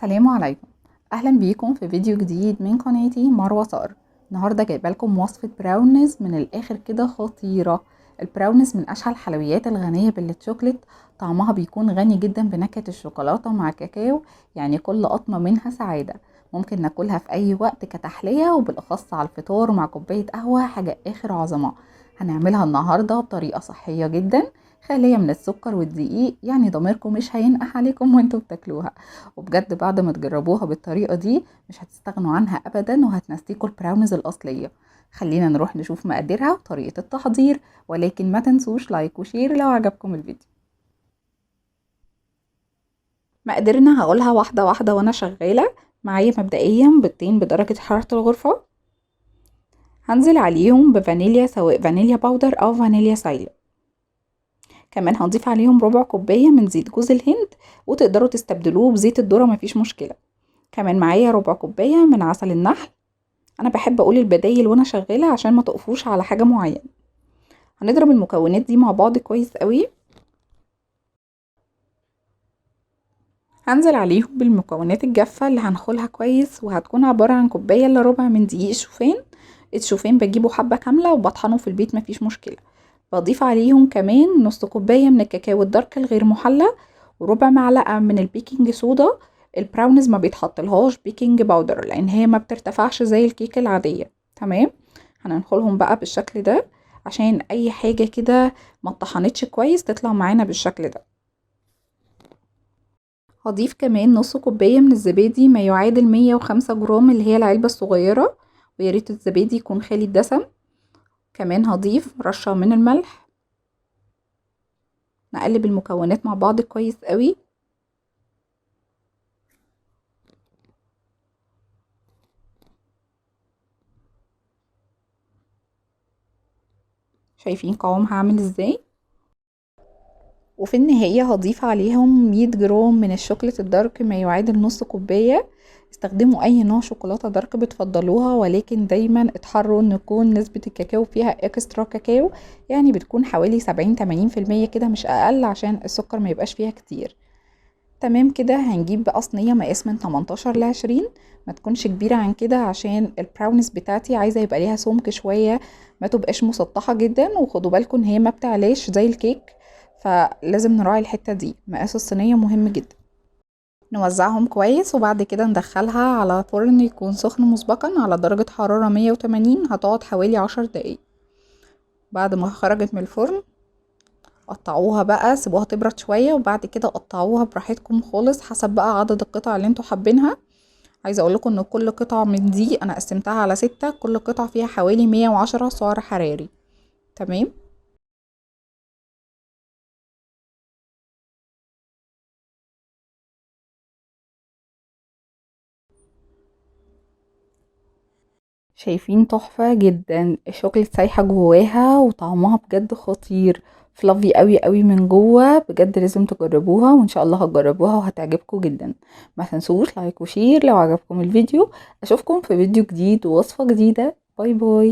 السلام عليكم. اهلا بيكم في فيديو جديد من قناتي مروة صقر. النهارده جايبه لكم وصفه براونيز من الاخر كده خطيره. البراونيز من اشهى الحلويات الغنيه بالشوكليت، طعمها بيكون غني جدا بنكهه الشوكولاته مع كاكاو، يعني كل قطمه منها سعاده. ممكن ناكلها في اي وقت كتحليه، وبالاخص على الفطار مع كوبايه قهوه، حاجه اخر عظمه. هنعملها النهارده بطريقه صحيه جدا، خاليه من السكر والدقيق، يعني ضميركم مش هينقح عليكم وانتوا بتاكلوها. وبجد بعد ما تجربوها بالطريقة دي مش هتستغنوا عنها ابدا، وهتنسيكوا البراونيز الاصلية. خلينا نروح نشوف مقاديرها وطريقة التحضير، ولكن ما تنسوش لايك وشير لو عجبكم الفيديو. مقاديرنا هقولها واحدة واحدة وانا شغالة. معايا مبدئيا بيضتين بدرجة حرارة الغرفة، هنزل عليهم بفانيليا، سواء فانيليا باودر او فانيليا سايلة. كمان هنضيف عليهم ربع كوباية من زيت جوز الهند، وتقدروا تستبدلوه بزيت الذرة مفيش مشكلة. كمان معايا ربع كوباية من عسل النحل. انا بحب اقول البدايل وانا شغالة عشان ما تقفوش على حاجة معينة. هنضرب المكونات دي مع بعض كويس قوي. هنزل عليهم بالمكونات الجافة اللي هنخلها كويس، وهتكون عبارة عن كوباية الا ربع من دقيق الشوفان. الشوفان بجيبه حبة كاملة وبطحنه في البيت مفيش مشكلة. بضيف عليهم كمان نص كوباية من الكاكاو الدارك الغير محلى، وربع معلقة من البيكنج صودا. البراونيز ما بيتحطلهاش بيكنج باودر لان هي ما بترتفعش زي الكيك العادية. تمام. هننخلهم بقى بالشكل ده عشان اي حاجة كده ما اتطحنتش كويس تطلع معانا بالشكل ده. هضيف كمان نص كوباية من الزبادي، ما يعادل 105 جرام، اللي هي العلبة الصغيرة، وياريت الزبادي يكون خالي الدسم. كمان هضيف رشة من الملح. نقلب المكونات مع بعض كويس قوي. شايفين قوامها عامل ازاي؟ وفي النهاية هضيف عليهم 100 جرام من الشوكولاتة الدارك، ما يعادل نص كوباية. استخدموا اي نوع شوكولاتة دارك بتفضلوها، ولكن دايما اتحروا ان يكون نسبة الكاكاو فيها اكسترا كاكاو، يعني بتكون حوالي 70-80% كده مش اقل، عشان السكر ما يبقاش فيها كتير. تمام كده. هنجيب بقى صينية مقاس من 18 ل20، ما تكونش كبيرة عن كده، عشان البراونيز بتاعتي عايزة يبقى ليها سمك شوية، ما تبقاش مسطحة جدا. وخدوا بالكم ان هي ما بتعلاش زي الكيك، فلازم نراعي الحتة دي. مقاس الصينية مهم جدا. نوزعهم كويس، وبعد كده ندخلها على فرن يكون سخن مسبقا على درجة حرارة 180. هتقعد حوالي 10 دقايق. بعد ما خرجت من الفرن قطعوها بقى، سيبوها تبرد شوية، وبعد كده قطعوها براحتكم خالص حسب بقى عدد القطع اللي انتوا حابينها. عايزة اقول لكم ان كل قطعة من دي انا قسمتها على 6، كل قطعة فيها حوالي 110 سعر حراري. تمام. شايفين تحفة جدا، الشوكولاتة سايحة جواها وطعمها بجد خطير، فلافي قوي قوي من جوه. بجد لازم تجربوها، وان شاء الله هتجربوها وهتعجبكم جدا. ما تنسوش لايك وشير لو عجبكم الفيديو. اشوفكم في فيديو جديد ووصفة جديدة. باي باي.